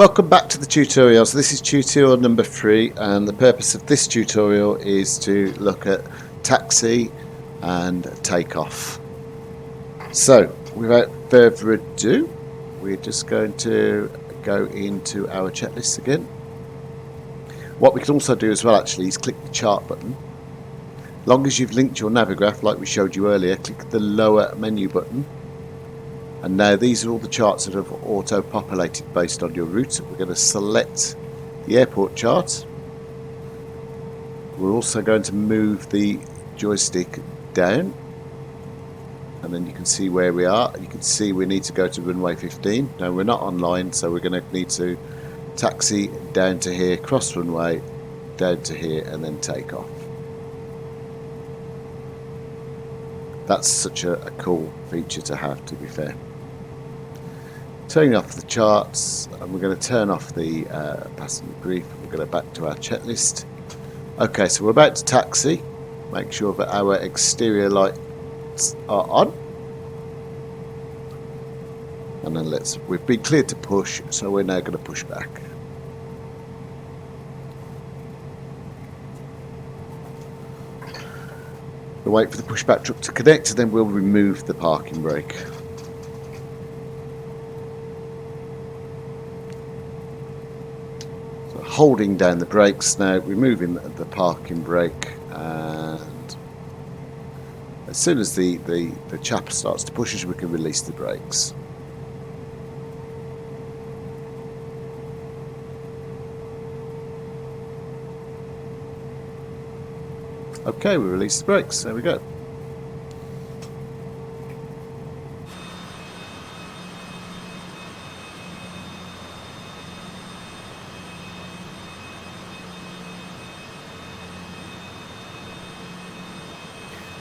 Welcome back to the tutorial. So this is tutorial number 3, and the purpose of this tutorial is to look at taxi and takeoff. So without further ado, we're just going to go into our checklist again. What we can also do as well actually is click the chart button. As long as you've linked your Navigraph like we showed you earlier, click the lower menu button. And now these are all the charts that have auto-populated based on your route. We're going to select the airport chart. We're also going to move the joystick down. And then you can see where we are. You can see we need to go to runway 15. Now we're not online, so we're going to need to taxi down to here, cross runway, down to here, and then take off. That's such a cool feature to have, to be fair. Turning off the charts, and we're going to turn off the passenger brief. We're going to back to our checklist. Okay, so we're about to taxi. Make sure that our exterior lights are on. And then we've been cleared to push, so we're now going to push back. We'll wait for the pushback truck to connect, and then we'll remove the parking brake. Holding down the brakes now, removing the parking brake, and as soon as the chap starts to push us, we can release the brakes. Okay, we release the brakes, there we go.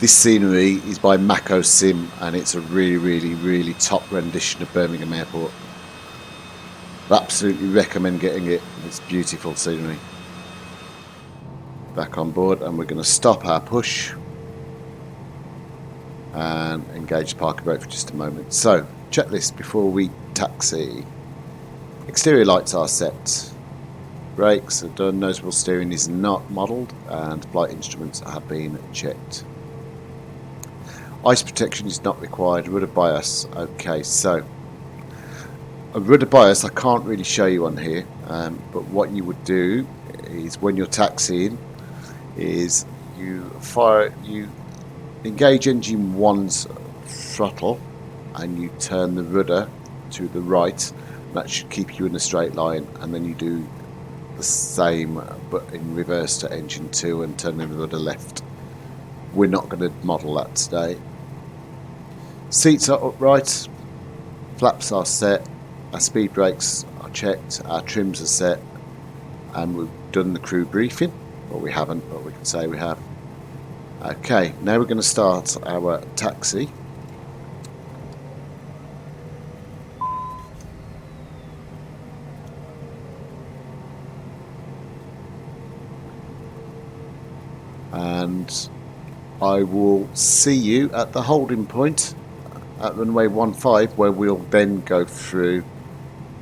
This scenery is by Mako Sim, and it's a really top rendition of Birmingham Airport. I absolutely recommend getting it. It's beautiful scenery. Back on board, and we're going to stop our push and engage the parking brake for just a moment. So, checklist before we taxi. Exterior lights are set. Brakes are done. Noticeable steering is not modelled, and flight instruments have been checked. Ice protection is not required. Rudder bias. Okay, so a rudder bias I can't really show you on here, but what you would do is when you're taxiing is you engage engine 1's throttle and you turn the rudder to the right. That should keep you in a straight line, and then you do the same but in reverse to engine 2 and turn the rudder left. We're not going to model that today. Seats are upright, flaps are set, our speed brakes are checked, our trims are set, and we've done the crew briefing. Well, we haven't, but we can say we have. Okay, now we're going to start our taxi. And I will see you at the holding point at runway 15, where we'll then go through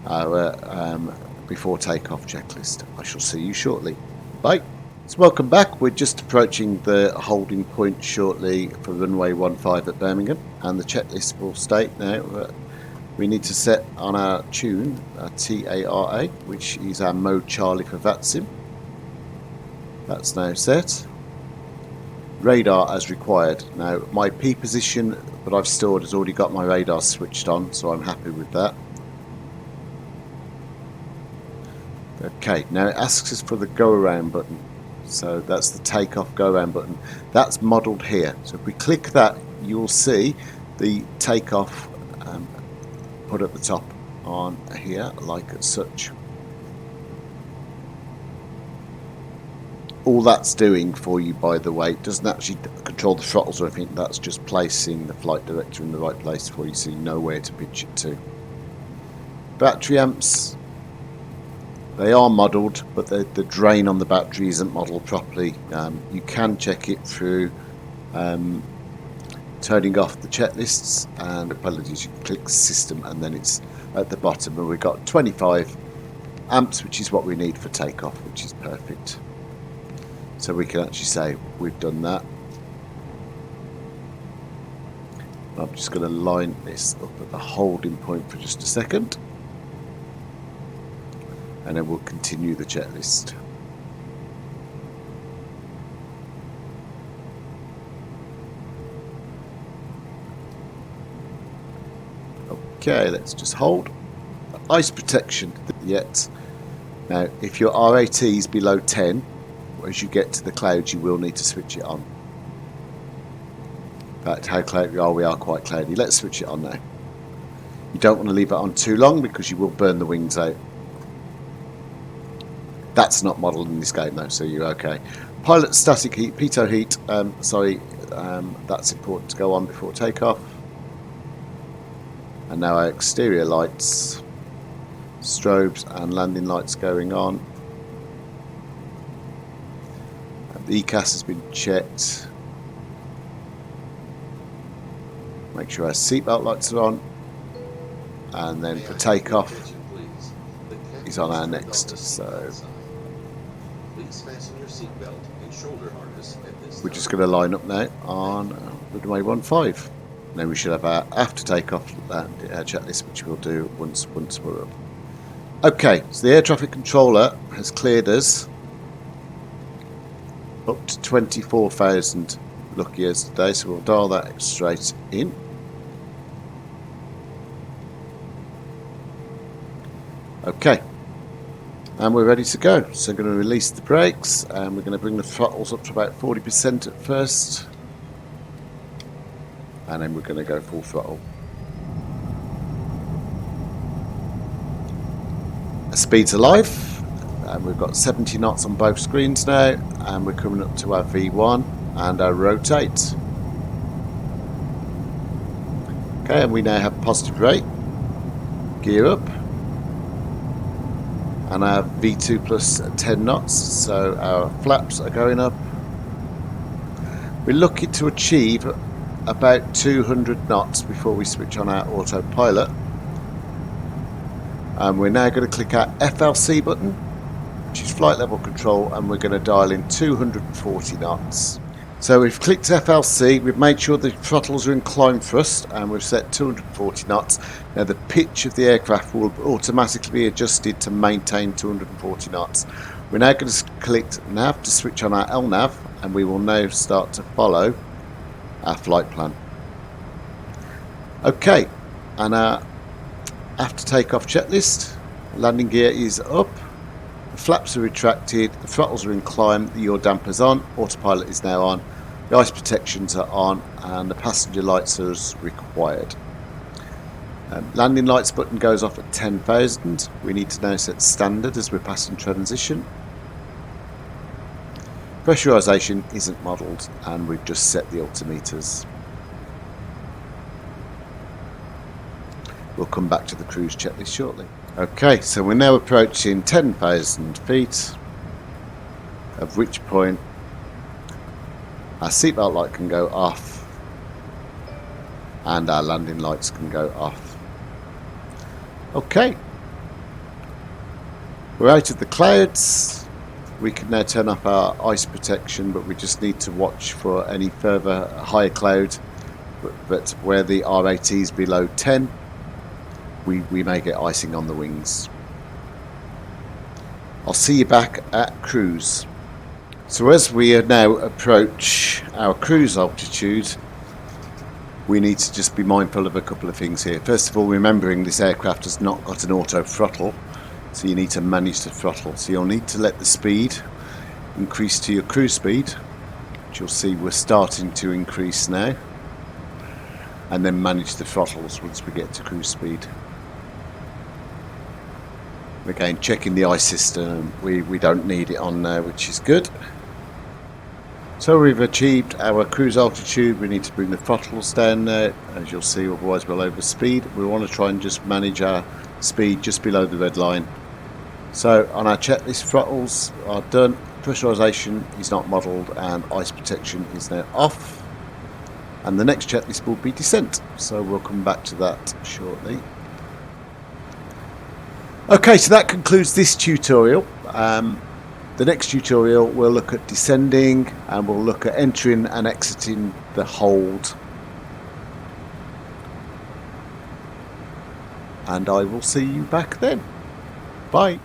our before takeoff checklist. I shall see you shortly. Bye. So welcome back. We're just approaching the holding point shortly for runway 15 at Birmingham, and the checklist will state now that we need to set on our tune TARA, which is our mode Charlie for VATSIM. That's now set. Radar as required. Now my P position that I've stored has already got my radar switched on, so I'm happy with that. Okay, now it asks us for the go around button, so that's the takeoff go around button. That's modelled here, so if we click that you'll see the takeoff put at the top on here like such. All that's doing for you, by the way, doesn't actually control the throttles or anything. That's just placing the flight director in the right place for you, so you know where to pitch it to. Battery amps, they are modelled, but the drain on the battery isn't modelled properly. You can check it through turning off the checklists, and apologies, you can click system and then it's at the bottom, and we've got 25 amps, which is what we need for takeoff, which is perfect. So we can actually say we've done that. I'm just going to line this up at the holding point for just a second, and then we'll continue the checklist. Okay, let's just hold. Ice protection yet. Now, if your RAT is below 10, as you get to the clouds, you will need to switch it on. In fact, how cloudy we are quite cloudy. Let's switch it on now. You don't want to leave it on too long because you will burn the wings out. That's not modelled in this game though, so you're okay. Pilot static heat, pitot heat, that's important to go on before takeoff. And now our exterior lights, strobes and landing lights going on. And the ECAS has been checked. Make sure our seatbelt lights are on. And then for takeoff is on our next. So we're just going to line up now on runway 15. Then we should have our after takeoff checklist, which we'll do once we're up. Okay, so the air traffic controller has cleared us up to 24,000 lucky years today, so we'll dial that straight in. Okay, and we're ready to go. So I'm going to release the brakes, and we're going to bring the throttles up to about 40% at first. And then we're going to go full throttle. Speeds of life, and we've got 70 knots on both screens now, and we're coming up to our V1 and our rotate. Okay, and we now have positive rate, gear up, and our V2 plus 10 knots, so our flaps are going up. We're looking to achieve about 200 knots before we switch on our autopilot. And we're now going to click our FLC button, which is flight level control, and we're going to dial in 240 knots. So we've clicked FLC, we've made sure the throttles are in climb thrust, and we've set 240 knots. Now the pitch of the aircraft will automatically be adjusted to maintain 240 knots. We're now going to click nav to switch on our LNAV, and we will now start to follow our flight plan. Okay, and our after takeoff checklist. Landing gear is up, the flaps are retracted, the throttles are in climb, the yaw damper's on, autopilot is now on, the ice protections are on, and the passenger lights are as required. Landing lights button goes off at 10,000. We need to now set standard as we're passing transition. Pressurisation isn't modelled, and we've just set the altimeters. We'll come back to the cruise checklist shortly. Okay, so we're now approaching 10,000 feet, at which point our seatbelt light can go off and our landing lights can go off. Okay, we're out of the clouds. We can now turn up our ice protection, but we just need to watch for any further higher cloud, but where the RAT is below 10, we may get icing on the wings. I'll see you back at cruise. So as we now approach our cruise altitude, we need to just be mindful of a couple of things here. First of all, remembering this aircraft has not got an auto throttle, so you need to manage the throttle. So you'll need to let the speed increase to your cruise speed, which you'll see we're starting to increase now, and then manage the throttles once we get to cruise speed. Again, checking the ice system, we don't need it on there, which is good. So we've achieved our cruise altitude. We need to bring the throttles down there, as you'll see, otherwise we'll overspeed. We want to try and just manage our speed just below the red line. So on our checklist, throttles are done, pressurisation is not modelled, and ice protection is now off. And the next checklist will be descent, so we'll come back to that shortly. Okay, so that concludes this tutorial. The next tutorial we'll look at descending, and we'll look at entering and exiting the hold. And I will see you back then. Bye.